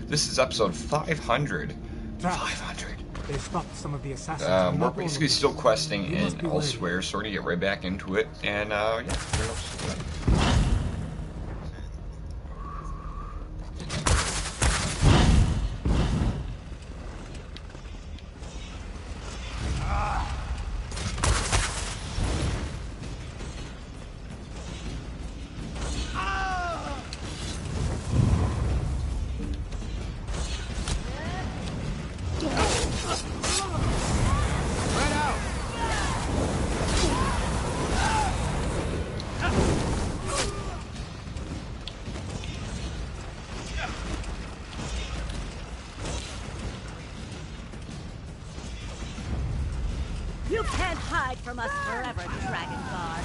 This is episode 500. Travis, 500. they stopped some of the assassins. We're basically still questing You must in be elsewhere, so we're gonna get right back into it, and yeah, pretty much. You can't hide from us forever, Dragon Guard.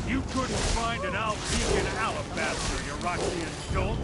You couldn't find an Alpine alabaster, you Roxian dolt.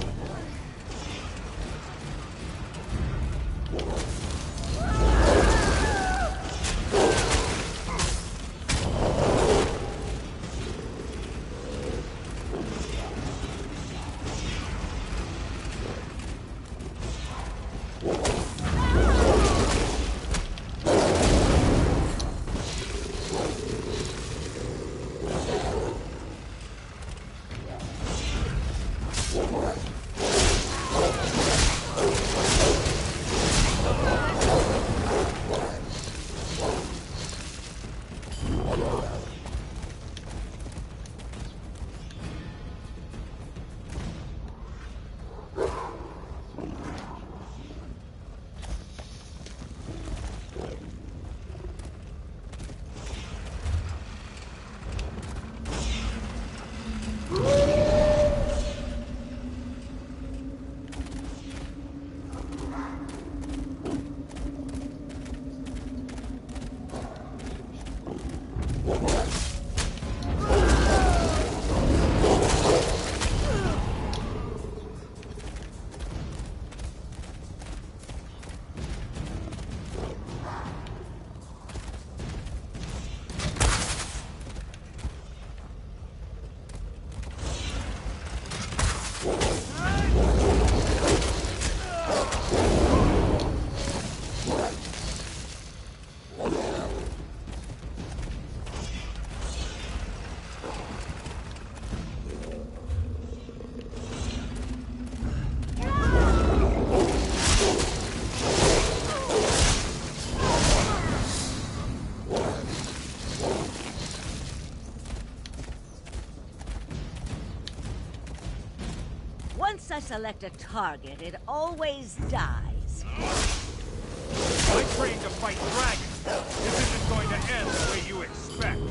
Once I select a target, it always dies. I trained to fight dragons. This isn't going to end the way you expect.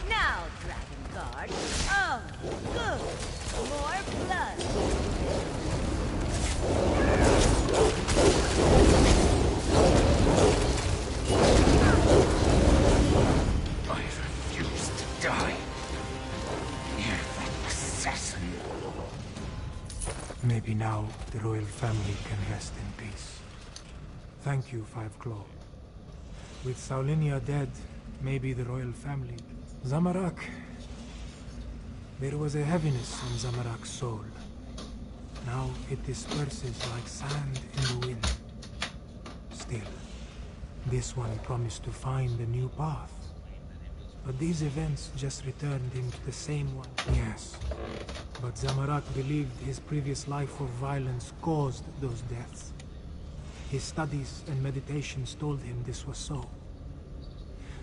Now, Dragon Guard. Oh, good. More blood. I refuse to die. You're an assassin. Maybe now the royal family can rest in peace. Thank you, Five Claw. With Saulinia dead, maybe the royal family. Zamarak. There was a heaviness on Zamarak's soul. Now it disperses like sand in the wind. Still, this one promised to find a new path. But these events just returned him to the same one. Yes, but Zamarak believed his previous life of violence caused those deaths. His studies and meditations told him this was so.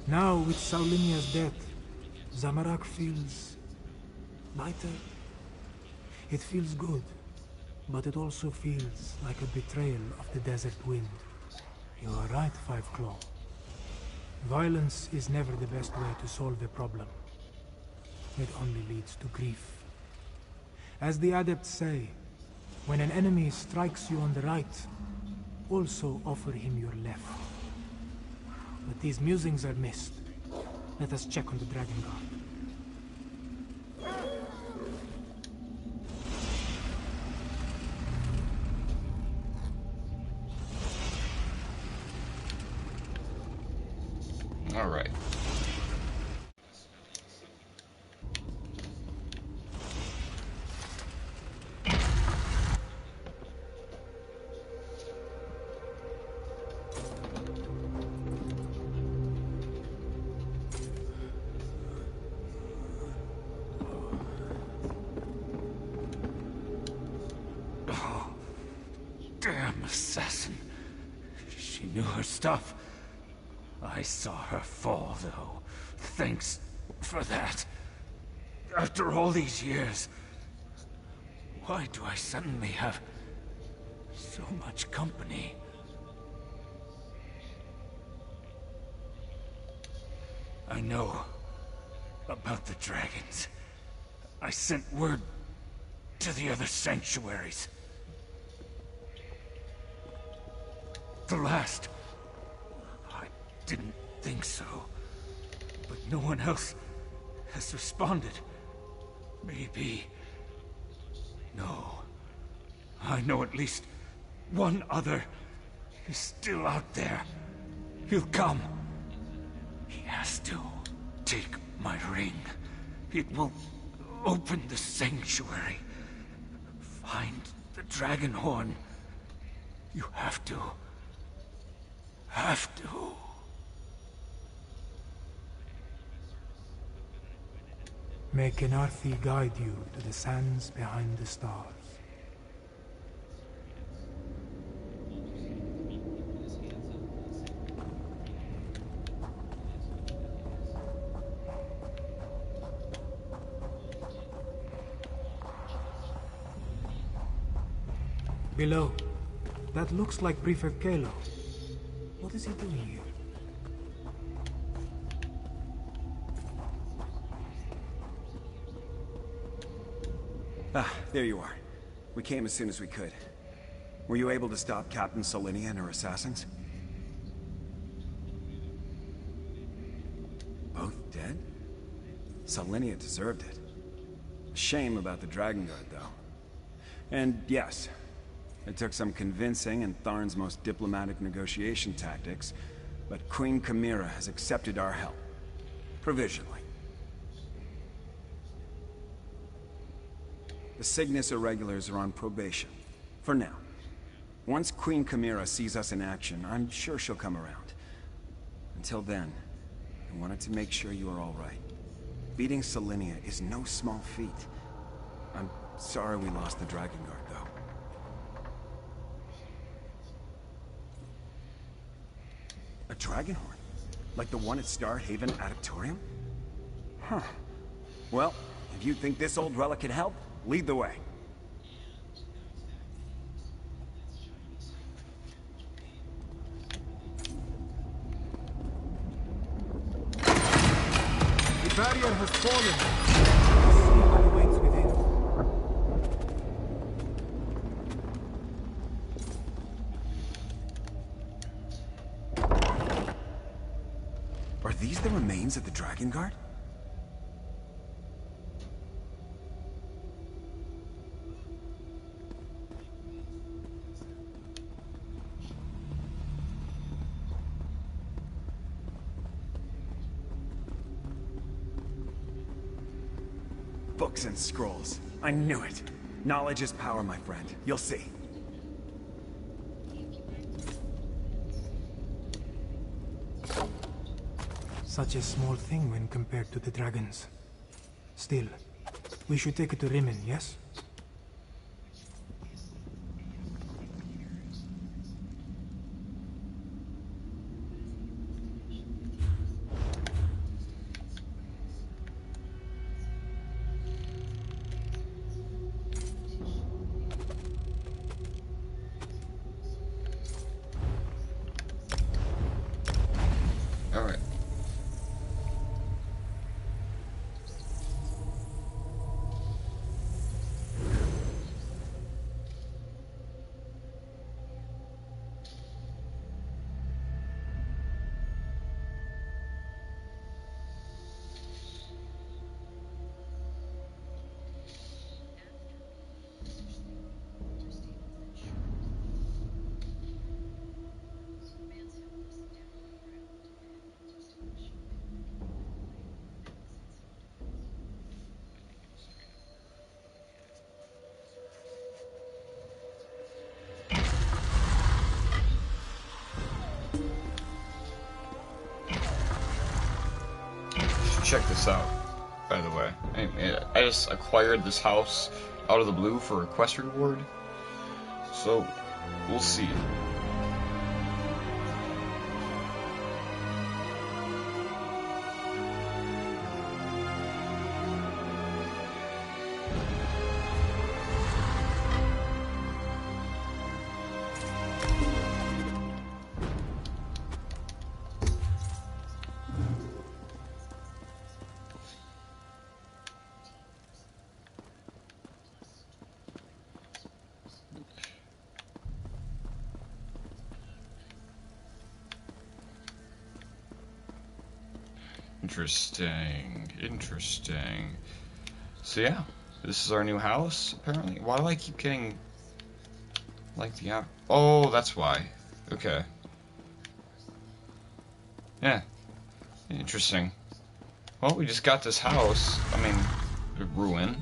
Now, with Saulinia's death, Zamarak feels lighter. It feels good, but it also feels like a betrayal of the desert wind. You are right, Five Claw. Violence is never the best way to solve a problem. it only leads to grief. As the adepts say, when an enemy strikes you on the right, also offer him your left. But these musings are missed. Let us check on the Dragon Guard. All right. Damn assassin. She knew her stuff. I saw her fall, though. Thanks for that. After all these years, why do I suddenly have so much company? I know about the dragons. I sent word to the other sanctuaries. The last, I didn't think so, but no one else has responded. Maybe... No. I know at least one other is still out there. He'll come. He has to take my ring. It will open the sanctuary. Find the dragon horn. You have to. Have to. May Kenarthi guide you to the sands behind the stars. Below. That looks like Prefect Kalo. What is he doing here? Ah, there you are. We came as soon as we could. Were you able to stop Captain Solinia and her assassins? Both dead? Solinia deserved it. Shame about the Dragon Guard, though. And yes, it took some convincing and Tharn's most diplomatic negotiation tactics, but Queen Chimera has accepted our help. Provisionally. The Cygnus Irregulars are on probation. For now. Once Queen Chimera sees us in action, I'm sure she'll come around. Until then, I wanted to make sure you are all right. Beating Solinia is no small feat. I'm sorry we lost the Dragon Guard, though. A dragon horn? Like the one at Star Haven Adeptorium? Huh. Well, if you think this old relic can help, lead the way. The barrier has fallen. Let's see what awaits within. Are these the remains of the Dragon Guard? Books and scrolls. I knew it. Knowledge is power, my friend. You'll see. Such a small thing when compared to the dragons. Still, we should take it to Rimmon, yes? All right. check this out, by the way. I just acquired this house out of the blue for a quest reward. So, we'll see. Interesting. So yeah, this is our new house, apparently. Why do I keep getting, like, the oh, that's why. Okay. Yeah. Interesting. Well, we just got this house. I mean, a ruin.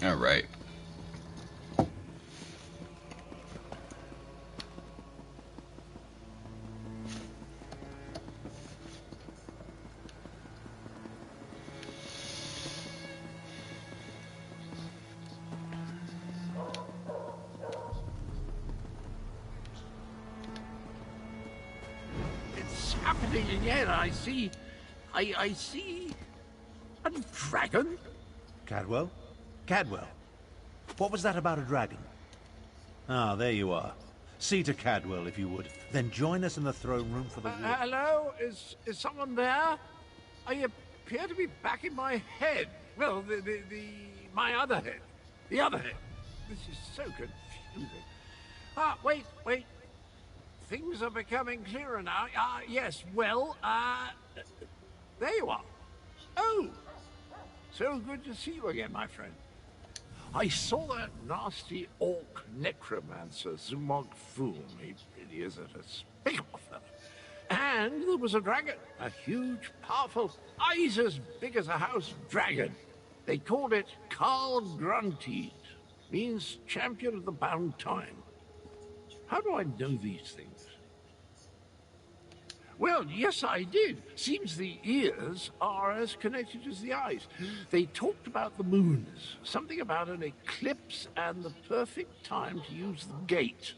All right. It's happening again. I see a dragon. Cadwell? Cadwell? What was that about a dragon? Ah, there you are. See to Cadwell, if you would. Then join us in the throne room for the war. Hello? Is someone there? I appear to be back in my head. Well, my other head. The other head. This is so confusing. Wait. Things are becoming clearer now. Yes, well, there you are. Oh, so good to see you again, my friend. I saw that nasty orc necromancer, Zumog Foom. He really is a despicable fellow. And there was a dragon, a huge, powerful, eyes as big as a house dragon. They called it Carl Grunteed, means champion of the bound time. How do I know these things? Well, yes, I did. Seems the ears are as connected as the eyes. They talked about the moons, something about an eclipse and the perfect time to use the gate.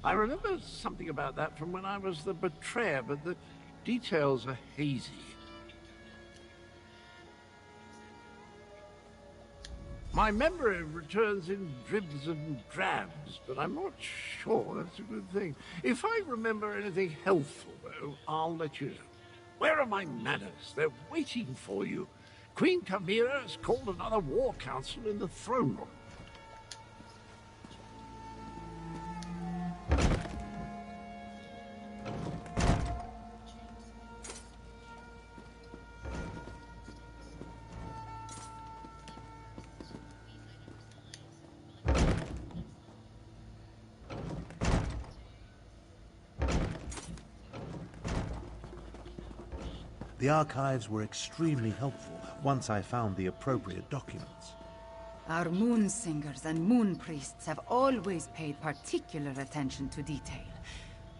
I remember something about that from when I was the betrayer, but the details are hazy. My memory returns in dribs and drabs, but I'm not sure that's a good thing. If I remember anything helpful, though, I'll let you know. Where are my manners? They're waiting for you. Queen Chimera has called another war council in the throne room. The archives were extremely helpful once I found the appropriate documents. Our moon singers and moon priests have always paid particular attention to detail.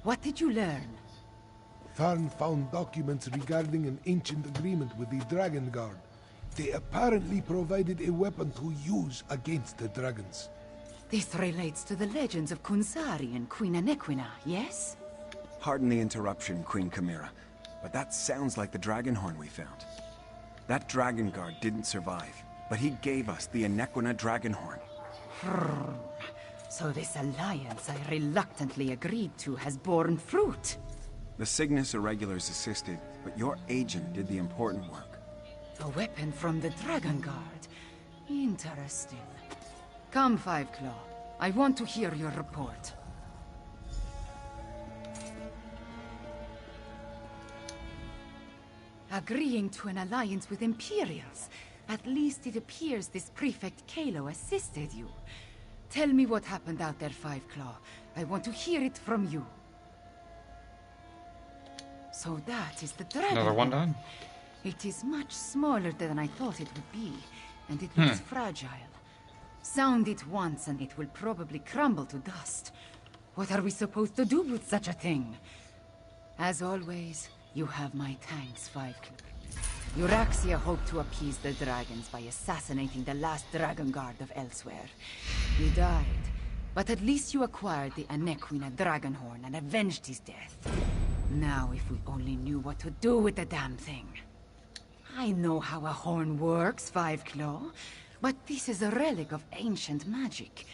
What did you learn? Tharn found documents regarding an ancient agreement with the Dragon Guard. They apparently provided a weapon to use against the dragons. This relates to the legends of Kunsari and Queen Anequina, yes? Pardon the interruption, Queen Chimera, but that sounds like the dragon horn we found. That Dragon Guard didn't survive, but he gave us the Anequina dragon horn. So this alliance I reluctantly agreed to has borne fruit. The Cygnus Irregulars assisted, but your agent did the important work. A weapon from the Dragon Guard. Interesting. Come, Five Claw. I want to hear your report. Agreeing to an alliance with Imperials. At least it appears this Prefect Kalo assisted you. Tell me what happened out there, Five Claw. I want to hear it from you. So that is the dragon. Another one done. It is much smaller than I thought it would be, and it looks fragile. Sound it once and it will probably crumble to dust. What are we supposed to do with such a thing? As always, you have my thanks, Five Claw. Euraxia hoped to appease the dragons by assassinating the last Dragon Guard of Elsewhere. He died, but at least you acquired the Anequina Dragonhorn and avenged his death. Now if we only knew what to do with the damn thing. I know how a horn works, Five Claw, but this is a relic of ancient magic.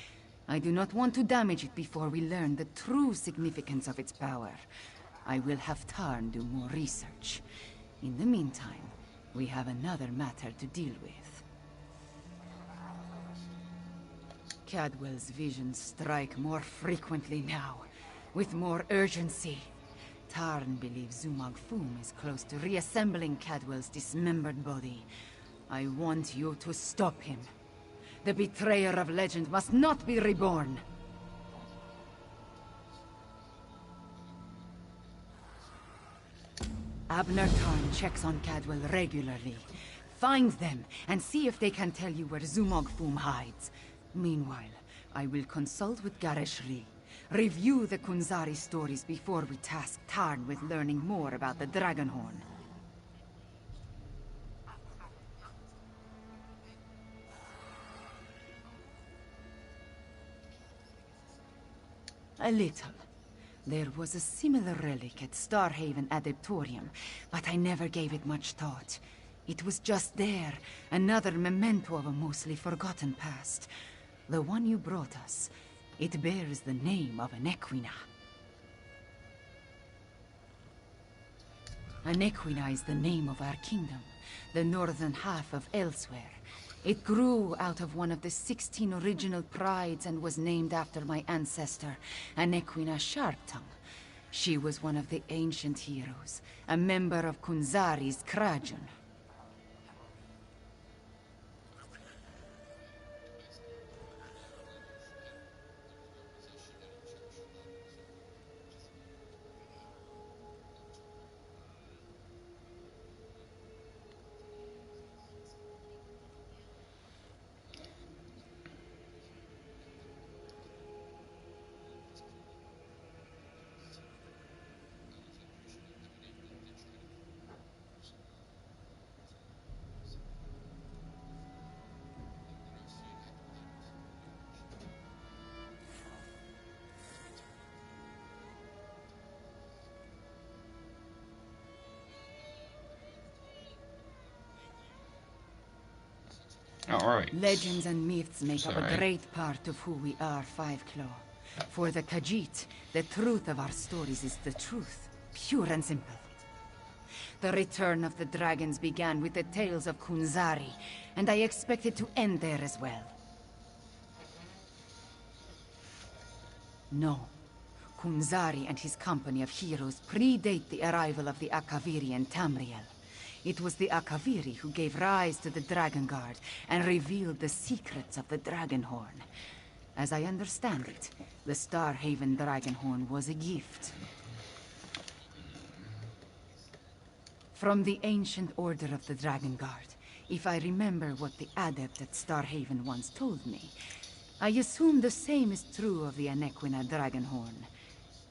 I do not want to damage it before we learn the true significance of its power. I will have Tarn do more research. In the meantime, we have another matter to deal with. Cadwell's visions strike more frequently now, with more urgency. Tarn believes Zumag Fum is close to reassembling Cadwell's dismembered body. I want you to stop him. The betrayer of legend must not be reborn. Abner Tarn checks on Cadwell regularly. Find them and see if they can tell you where Zumog Fum hides. Meanwhile, I will consult with Gareshri. Review the Kunzari stories before we task Tarn with learning more about the Dragonhorn. A little. There was a similar relic at Starhaven Adeptorium, but I never gave it much thought. It was just there, another memento of a mostly forgotten past. The one you brought us, it bears the name of Anequina. Anequina is the name of our kingdom, the northern half of Elsewhere. It grew out of one of the 16 original prides and was named after my ancestor, Anequina Sharptongue. She was one of the ancient heroes, a member of Kunzari's Krajan. Alright. Legends and myths make up a great part of who we are, Five Claw. For the Khajiit, the truth of our stories is the truth, pure and simple. The return of the dragons began with the tales of Kunzari, and I expect it to end there as well. No. Kunzari and his company of heroes predate the arrival of the Akaviri and Tamriel. It was the Akaviri who gave rise to the Dragon Guard and revealed the secrets of the Dragonhorn. As I understand it, the Starhaven Dragonhorn was a gift from the ancient order of the Dragon Guard. If I remember what the adept at Starhaven once told me, I assume the same is true of the Anequina Dragonhorn.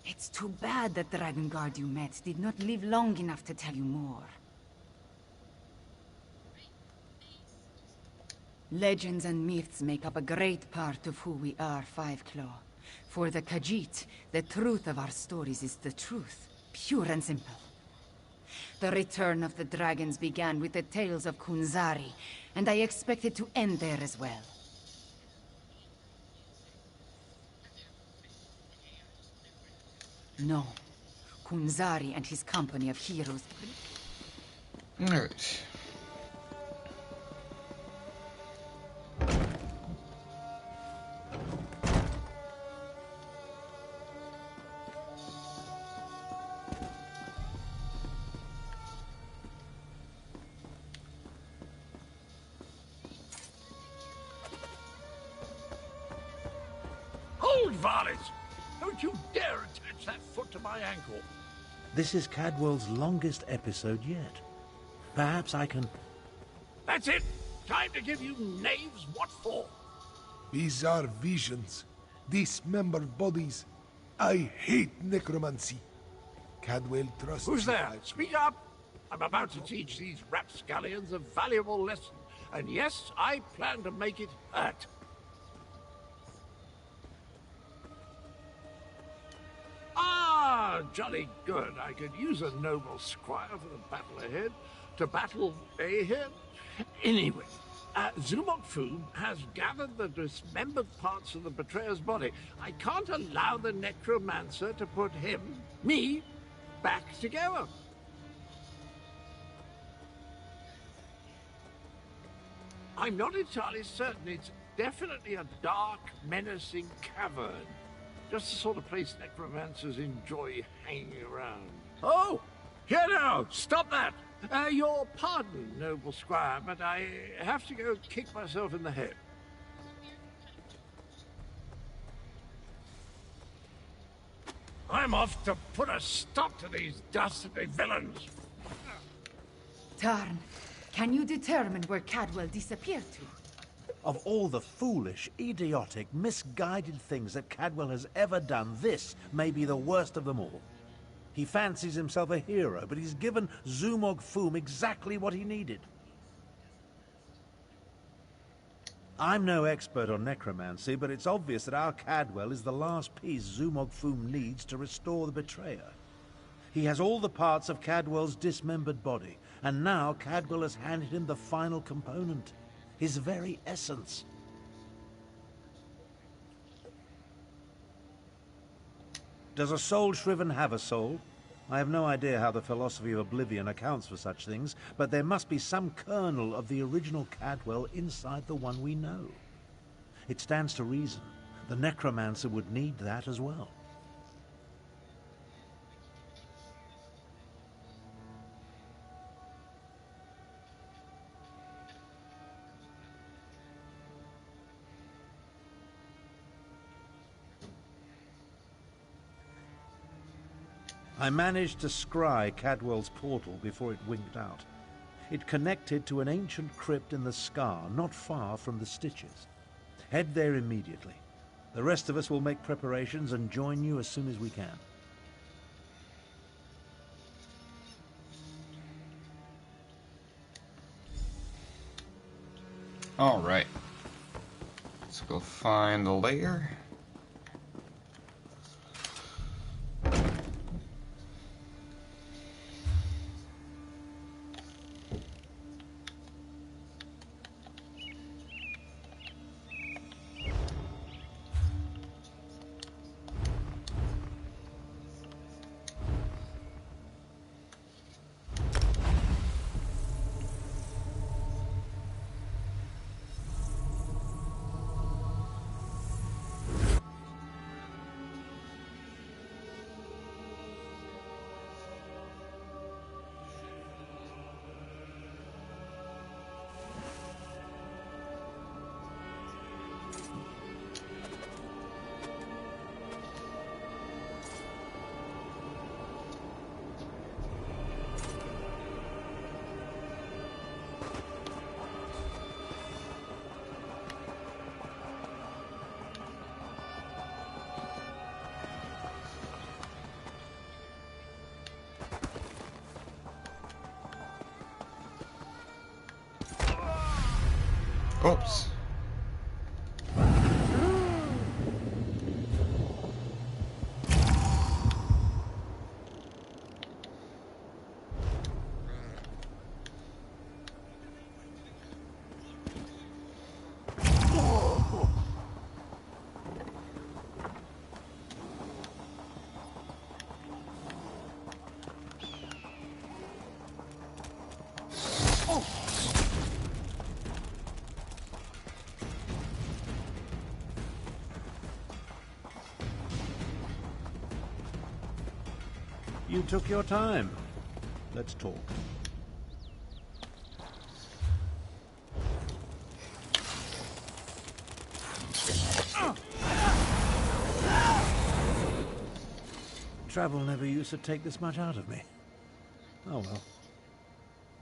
It's too bad the Dragon Guard you met did not live long enough to tell you more. Legends and myths make up a great part of who we are, Five Claw. For the Khajiit, the truth of our stories is the truth, pure and simple. The return of the dragons began with the tales of Kunzari, and I expect it to end there as well. No. Kunzari and his company of heroes... Alright. varlets! Don't you dare attach that foot to my ankle! This is Cadwell's longest episode yet. Perhaps I can... That's it! Time to give you knaves what for! Bizarre visions. Dismembered bodies. I hate necromancy. Cadwell trusts Who's you. there? Speak up! I'm about to teach these rapscallions a valuable lesson. And yes, I plan to make it hurt. Ah, jolly good. I could use a noble squire for the battle ahead. To battle ahead? Anyway, Zumok Foom has gathered the dismembered parts of the betrayer's body. I can't allow the necromancer to put me, back together. I'm not entirely certain. It's definitely a dark, menacing cavern. Just the sort of place necromancers enjoy hanging around. Oh! Here now! Stop that! Your pardon, noble squire, but I have to go kick myself in the head. I'm off to put a stop to these dastardly villains. Tarn, can you determine where Cadwell disappeared to? Of all the foolish, idiotic, misguided things that Cadwell has ever done, this may be the worst of them all. He fancies himself a hero, but he's given Zumog Foom exactly what he needed. I'm no expert on necromancy, but it's obvious that our Cadwell is the last piece Zumog Foom needs to restore the betrayer. He has all the parts of Cadwell's dismembered body, and now Cadwell has handed him the final component, his very essence. Does a soul shriven have a soul? I have no idea how the philosophy of oblivion accounts for such things, but there must be some kernel of the original Cadwell inside the one we know. It stands to reason the necromancer would need that as well. I managed to scry Cadwell's portal before it winked out. It connected to an ancient crypt in the Scar, not far from the Stitches. Head there immediately. The rest of us will make preparations and join you as soon as we can. Alright. Let's go find the lair. Oops. You took your time. Let's talk. Travel never used to take this much out of me. Oh well.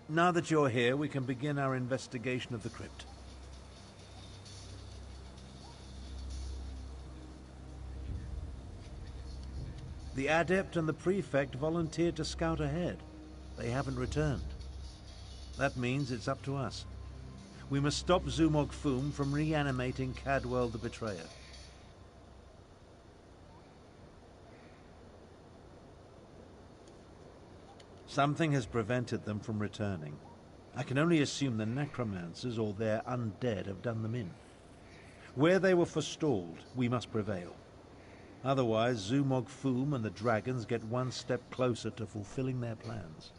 Now that you're here, we can begin our investigation of the crypt. The Adept and the Prefect volunteered to scout ahead. They haven't returned. That means it's up to us. We must stop Zumog Foom from reanimating Cadwell the Betrayer. Something has prevented them from returning. I can only assume the necromancers or their undead have done them in. Where they were forestalled, we must prevail. Otherwise, Zumog Foom and the dragons get one step closer to fulfilling their plans.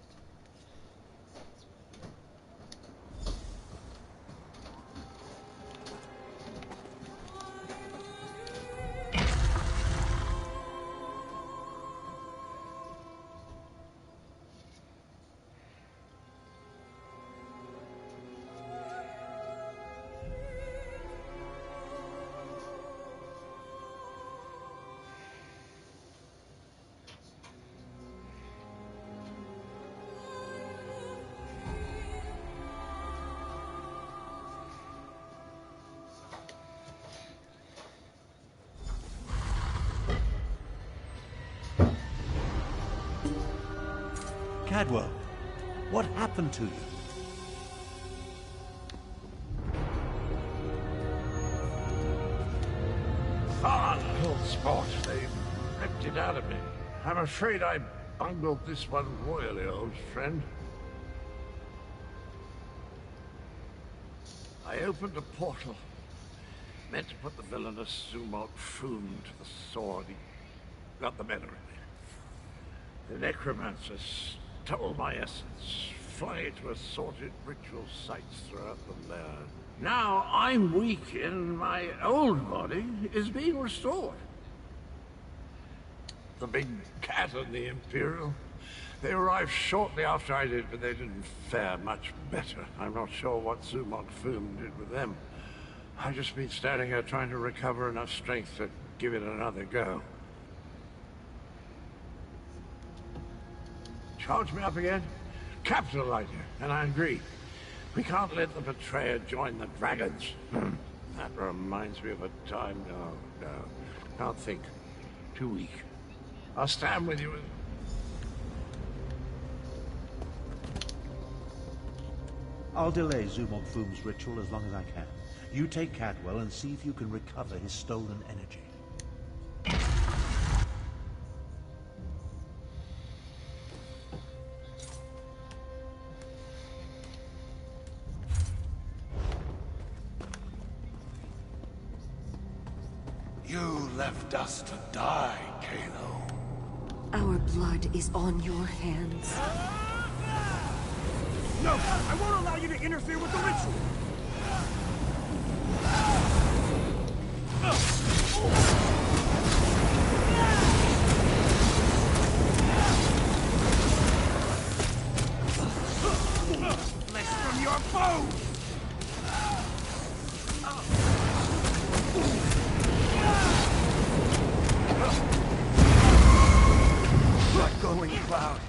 Cadwell, what happened to you? Little spot. They ripped it out of me. I'm afraid I bungled this one royally, old friend. I opened a portal. Meant to put the villainous Zumog Foom to the sword. He got the better of me. The necromancer stole my essence, flung it to assorted ritual sites throughout the land. Now I'm weak and my old body is being restored. The big cat and the Imperial, they arrived shortly after I did, but they didn't fare much better. I'm not sure what Zumog Foom did with them. I've just been standing here trying to recover enough strength to give it another go. Charge me up again? Capital idea, and I agree. We can't let the betrayer join the dragons. That reminds me of a time. No. Can't think. Too weak. I'll stand with you. I'll delay Zumog Foom's ritual as long as I can. You take Cadwell and see if you can recover his stolen energy. You left us to die, Kalo. Our blood is on your hands. No! I won't allow you to interfere with the ritual! Flesh from your bones! That glowing cloud.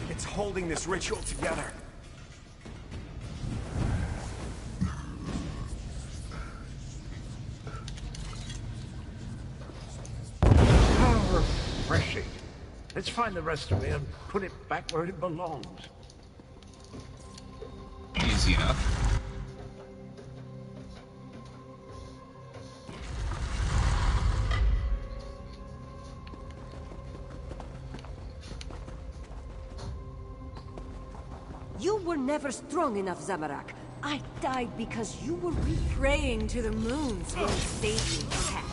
It's holding this ritual together. How refreshing. Let's find the rest of me and put it back where it belongs. Easy enough. You were never strong enough, Zamorak. I died because you were weak. Praying to the moons won't save you, cat.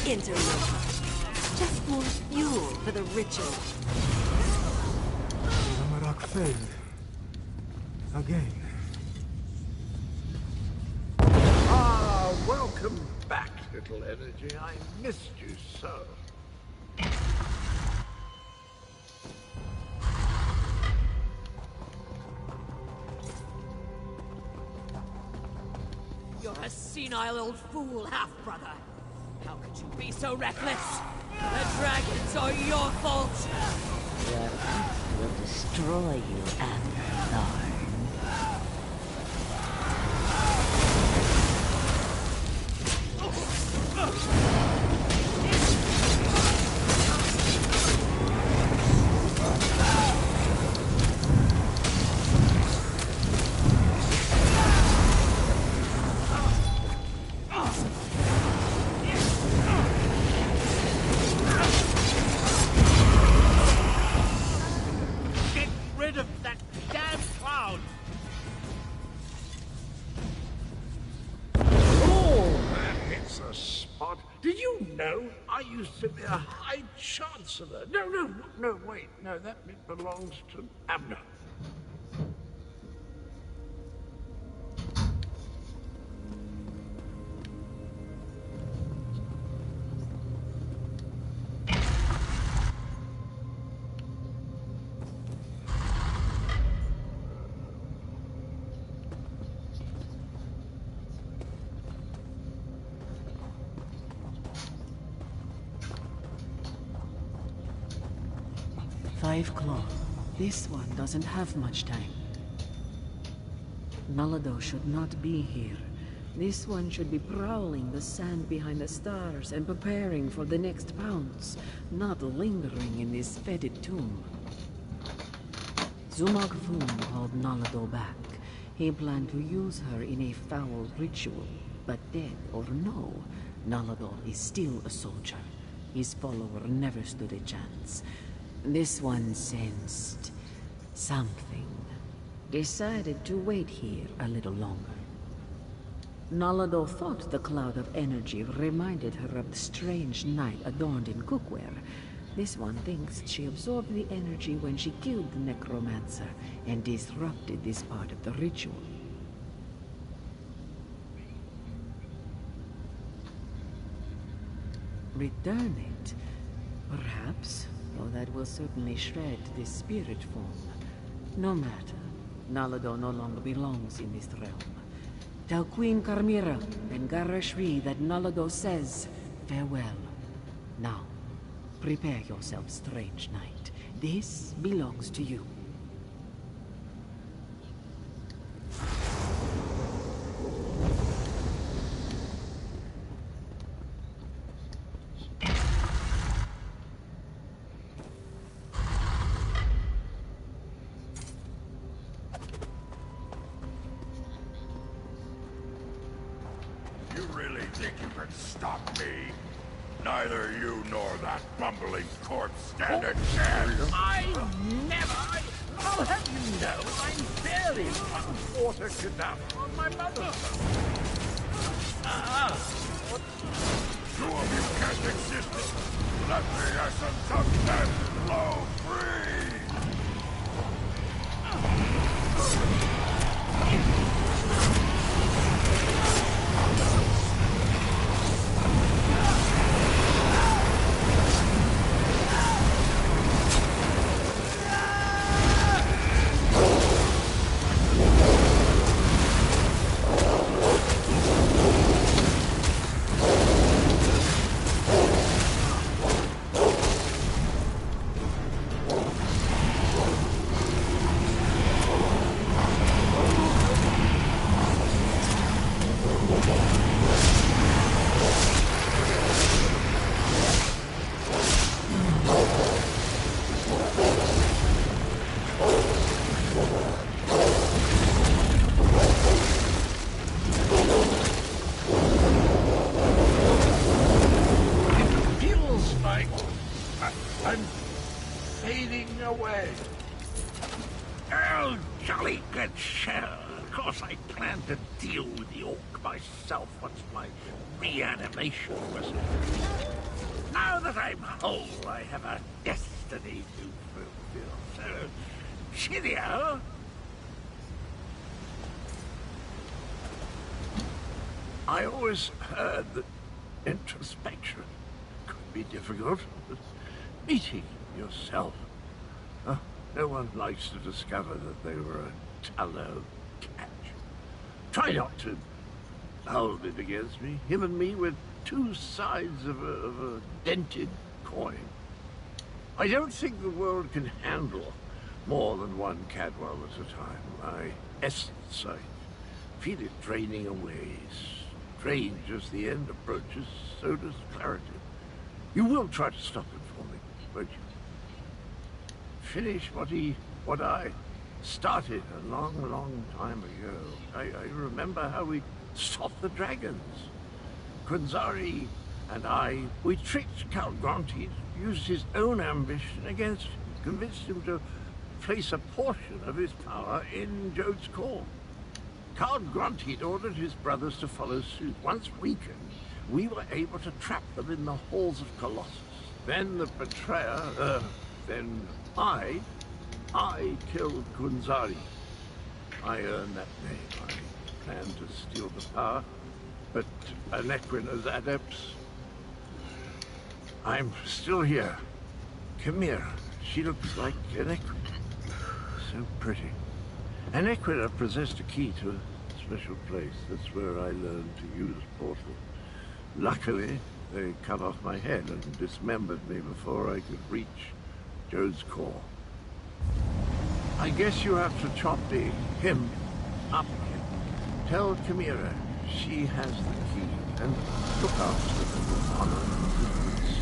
Enter your heart. Just more fuel for the ritual. Zamorak failed. Again. Ah, welcome back, little energy. I missed you so. Your You're a senile old fool, half-brother. How could you be so reckless? The dragons are your fault! Your people will destroy you and learn. Did you know I used to be a High Chancellor? No, wait. No, that bit belongs to Abner. Five Claw. This one doesn't have much time. Nalado should not be here. This one should be prowling the sand behind the stars and preparing for the next pounce, not lingering in this fetid tomb. Zumog Foom called Nalado back. He planned to use her in a foul ritual, but dead or no, Nalado is still a soldier. His follower never stood a chance. This one sensed something. Decided to wait here a little longer. Nalado thought the cloud of energy reminded her of the strange night adorned in cookware. This one thinks she absorbed the energy when she killed the necromancer and disrupted this part of the ritual. Return it, perhaps. Though that will certainly shred this spirit form. No matter. Nalado no longer belongs in this realm. Tell Queen Carmira and Garashri that Nalado says farewell. Now, prepare yourself, strange knight. This belongs to you. Stop me. Neither you nor that bumbling corpse stand a chance. I never. I'll have you know, I'm barely one water cadaver on my mother's. Two of you can't exist. Let the essence of death flow free. Away. Oh, jolly good show. Of course, I plan to deal with the orc myself once my reanimation was finished. Now that I'm whole, I have a destiny to fulfill. So, cheerio. I always heard that introspection could be difficult, but meeting yourself. No one likes to discover that they were a tallow catch. Try not to hold it against me. Him and me were two sides of a dented coin. I don't think the world can handle more than one Cadwell at a time. My essence, I feel it draining away. Strange as the end approaches, so does clarity. You will try to stop it for me, won't you? Finish what I started a long, long time ago. I remember how we stopped the dragons. Kunzari and I, we tricked Count Gronti, used his own ambition against him, convinced him to place a portion of his power in Jode's core. Count Gronti ordered his brothers to follow suit. Once weakened, we were able to trap them in the halls of Colossus. Then the betrayer, then I killed Kunzari. I earned that name. I planned to steal the power, but Anequina's adepts... I'm still here. Chimera. She looks like Anequina. So pretty. Anequina possessed a key to a special place. That's where I learned to use portals. Luckily, they cut off my head and dismembered me before I could reach Jode's core. I guess you have to chop him up. Tell Chimera she has the key, and look after them with honor and goodness.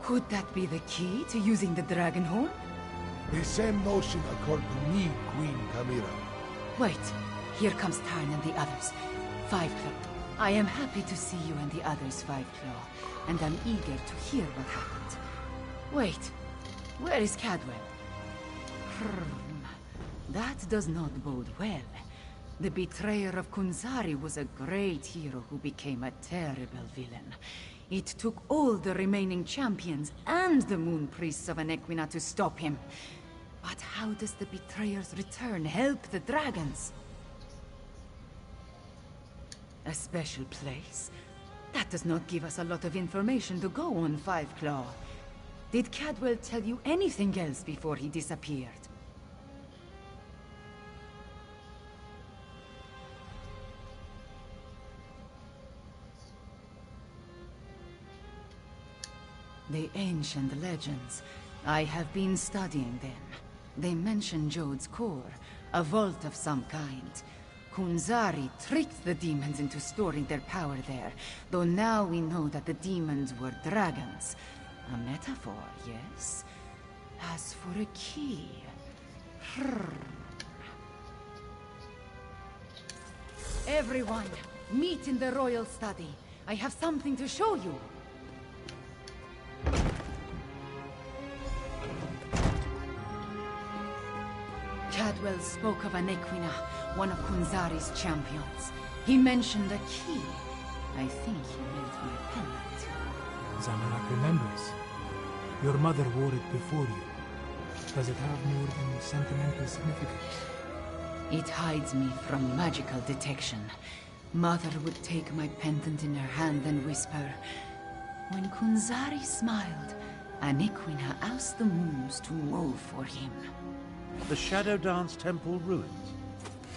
Could that be the key to using the dragon horn? The same notion occurred to me, Queen Chimera. Wait, here comes Tarn and the others. Five Claw. I am happy to see you and the others, Five Claw, and I'm eager to hear what happened. Wait, where is Cadwell? That does not bode well. The betrayer of Kunzari was a great hero who became a terrible villain. It took all the remaining champions and the moon priests of Anequina to stop him. But how does the betrayer's return help the dragons? A special place? That does not give us a lot of information to go on, Five Claw. Did Cadwell tell you anything else before he disappeared? The ancient legends. I have been studying them. They mention Jode's core, a vault of some kind. Kunzari tricked the demons into storing their power there, though now we know that the demons were dragons. A metaphor, yes? As for a key... Everyone, meet in the royal study. I have something to show you. Cadwell spoke of Anequina, one of Kunzari's champions. He mentioned a key. I think he meant my pendant. Zamarak remembers. Your mother wore it before you. Does it have more than sentimental significance? It hides me from magical detection. Mother would take my pendant in her hand and whisper, "When Kunzari smiled, Anequina asked the moons to move for him." The Shadow Dance Temple ruins.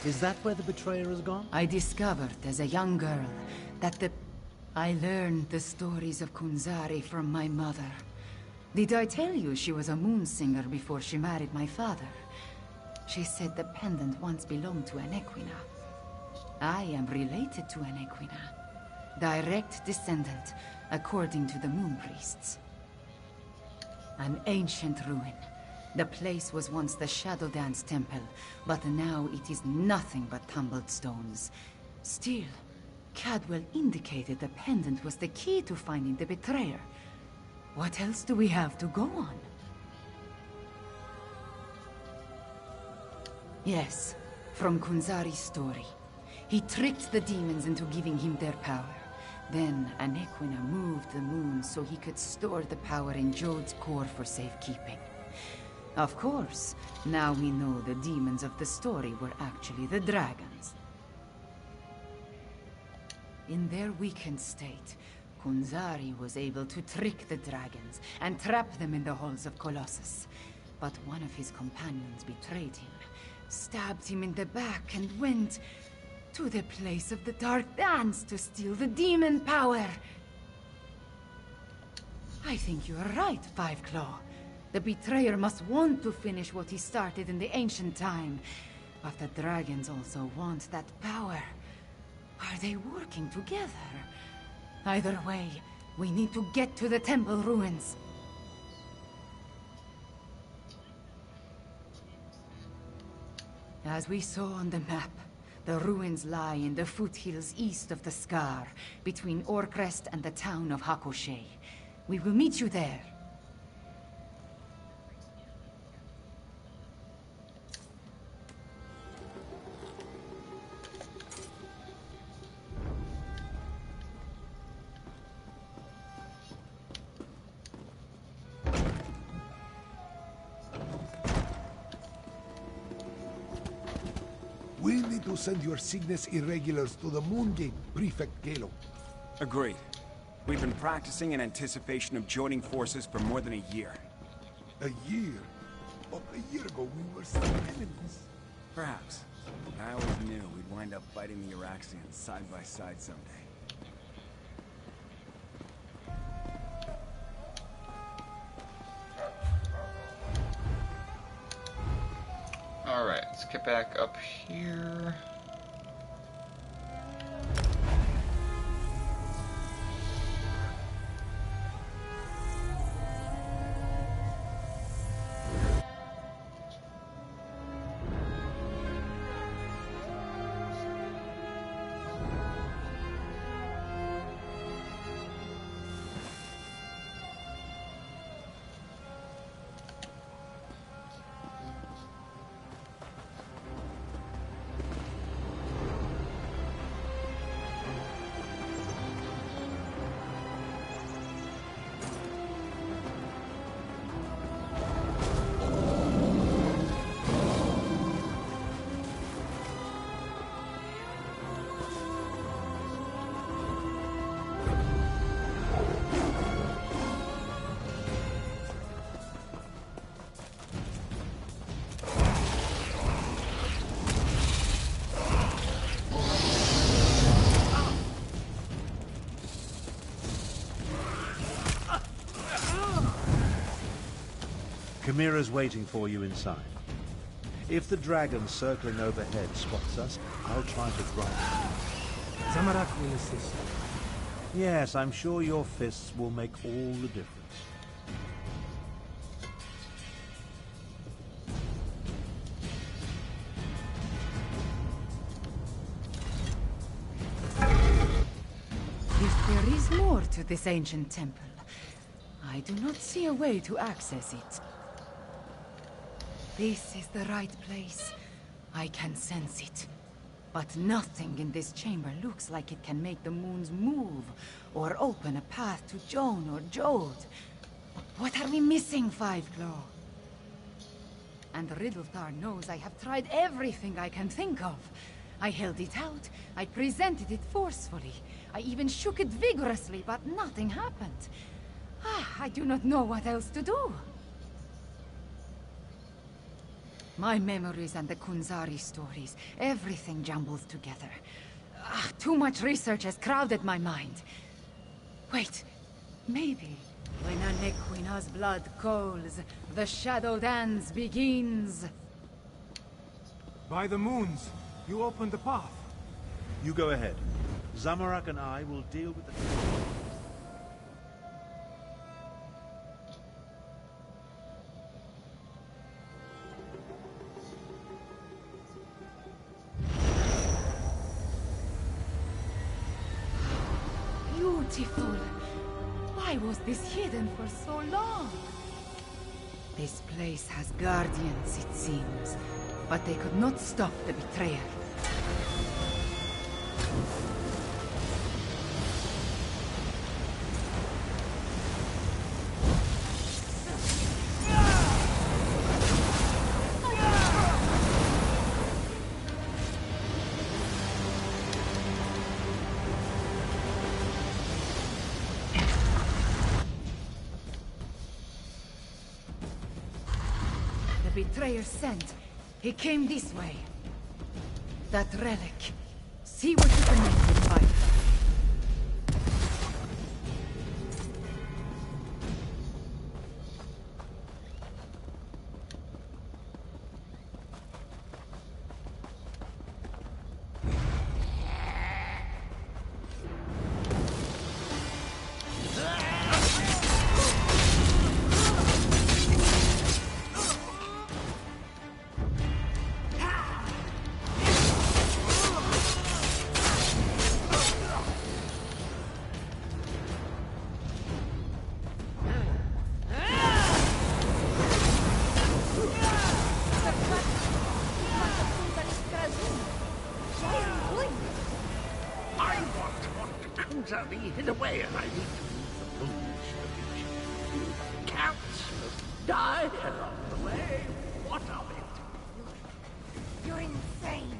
Is that where the betrayer has gone? I discovered as a young girl that I learned the stories of Kunzari from my mother. Did I tell you she was a moon singer before she married my father? She said the pendant once belonged to Anequina. I am related to Anequina. Direct descendant, according to the moon priests. An ancient ruin. The place was once the Shadow Dance Temple, but now it is nothing but tumbled stones. Still, Cadwell indicated the pendant was the key to finding the betrayer. What else do we have to go on? Yes, from Kunzari's story. He tricked the demons into giving him their power. Then Anequina moved the moon so he could store the power in Jode's core for safekeeping. Of course, now we know the demons of the story were actually the dragons. In their weakened state, Kunzari was able to trick the dragons and trap them in the halls of Colossus. But one of his companions betrayed him, stabbed him in the back, and went to the place of the Dark Dance to steal the demon power. I think you are right, Fiveclaw. The betrayer must want to finish what he started in the ancient time. But the dragons also want that power. Are they working together? Either way, we need to get to the temple ruins. As we saw on the map, the ruins lie in the foothills east of the Scar, between Orcrest and the town of Hakoshe. We will meet you there. We need to send your Cygnus irregulars to the Moon Gate, Prefect Galo. Agreed. We've been practicing in anticipation of joining forces for more than a year. A year? Oh, a year ago we were still enemies. Perhaps. But I always knew we'd wind up fighting the Iraxians side by side someday. Alright, let's get back up here. Chimera's waiting for you inside. If the dragon circling overhead spots us, I'll try to drive it. Zamorak will assist. Yes, I'm sure your fists will make all the difference. If there is more to this ancient temple, I do not see a way to access it. This is the right place. I can sense it. But nothing in this chamber looks like it can make the moons move, or open a path to Joan or Jode. What are we missing, Fiveclaw? And Riddlethar knows I have tried everything I can think of. I held it out, I presented it forcefully, I even shook it vigorously, but nothing happened. I do not know what else to do. My memories and the Kunzari stories, everything jumbles together. Too much research has crowded my mind. Wait, maybe when Anequina's blood calls, the shadow dance begins. By the moons, you opened the path. You go ahead. Zamorak and I will deal with the... Beautiful. Why was this hidden for so long? This place has guardians, it seems, but they could not stop the betrayer. The betrayer sent. He came this way. That relic. See what you can make it by. Be hid away, and I need to use the moon's cats die along the way. What of it? You're insane.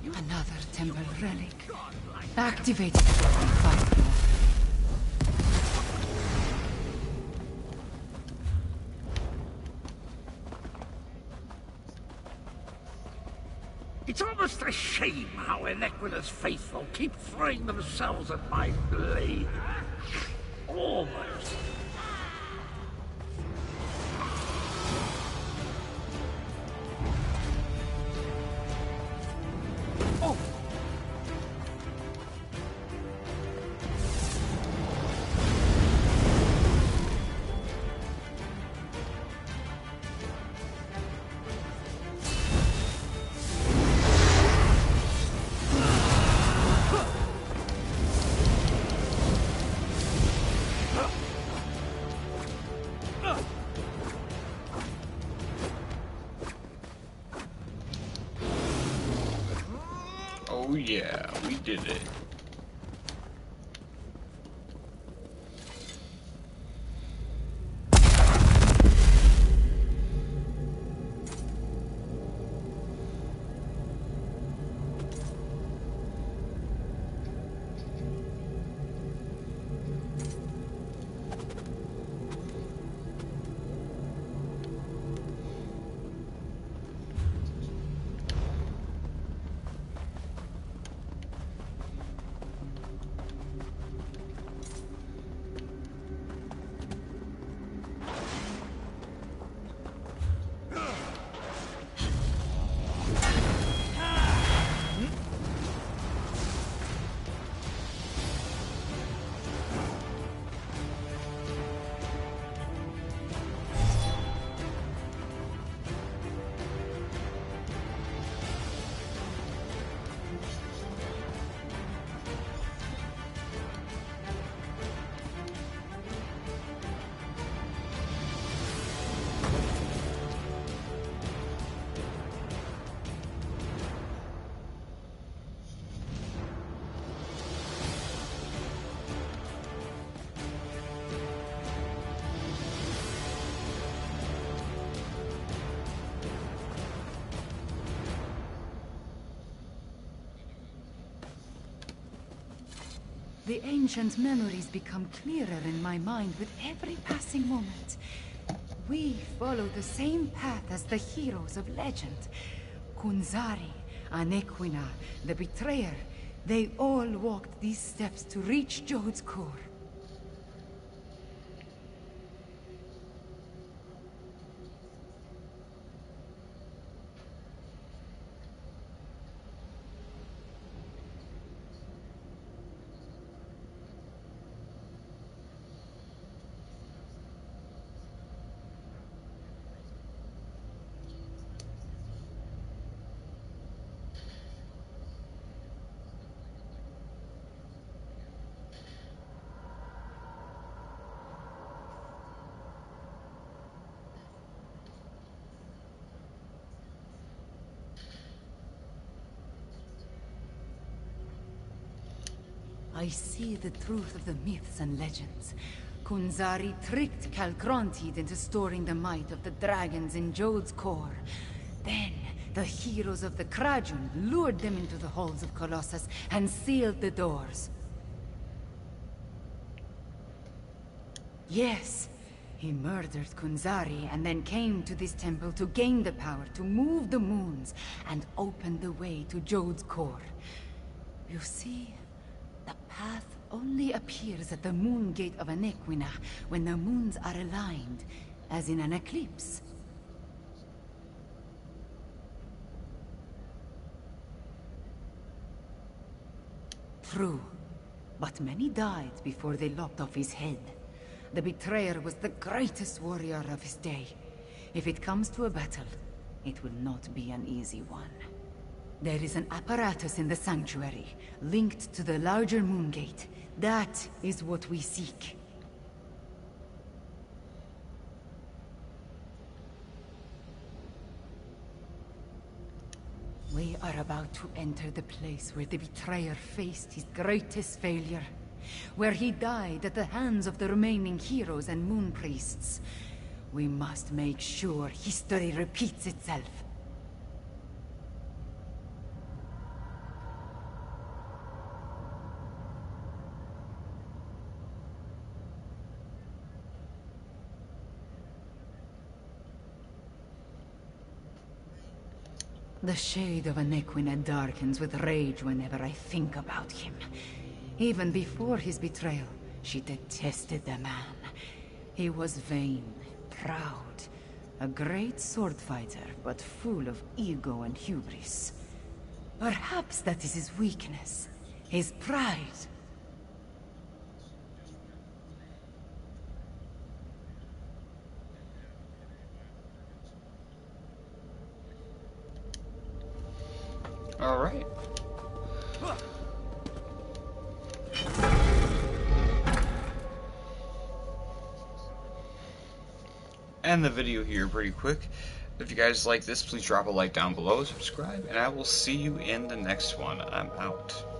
Another temple relic. Activated in 5 more. It's almost a shame how Enequida's faithful keep throwing themselves at my blade. Almost. Oh! Oh yeah, we did it. The ancient memories become clearer in my mind with every passing moment. We follow the same path as the heroes of legend. Kunzari, Anequina, the Betrayer, they all walked these steps to reach Jode's core. I see the truth of the myths and legends. Kunzari tricked Kalkrantid into storing the might of the dragons in Jode's core. Then, the heroes of the Krajun lured them into the halls of Colossus and sealed the doors. Yes, he murdered Kunzari and then came to this temple to gain the power to move the moons and open the way to Jode's core. You see, the path only appears at the moon gate of Anequina when the moons are aligned, as in an eclipse. True, but many died before they lopped off his head. The betrayer was the greatest warrior of his day. If it comes to a battle, it will not be an easy one. There is an apparatus in the sanctuary, linked to the larger moon gate. That is what we seek. We are about to enter the place where the betrayer faced his greatest failure. Where he died at the hands of the remaining heroes and moon priests. We must make sure history repeats itself. The shade of Anequina darkens with rage whenever I think about him. Even before his betrayal, she detested the man. He was vain, proud, a great sword fighter, but full of ego and hubris. Perhaps that is his weakness, his pride. All right. End the video here pretty quick. If you guys like this, please drop a like down below, subscribe, and I will see you in the next one. I'm out.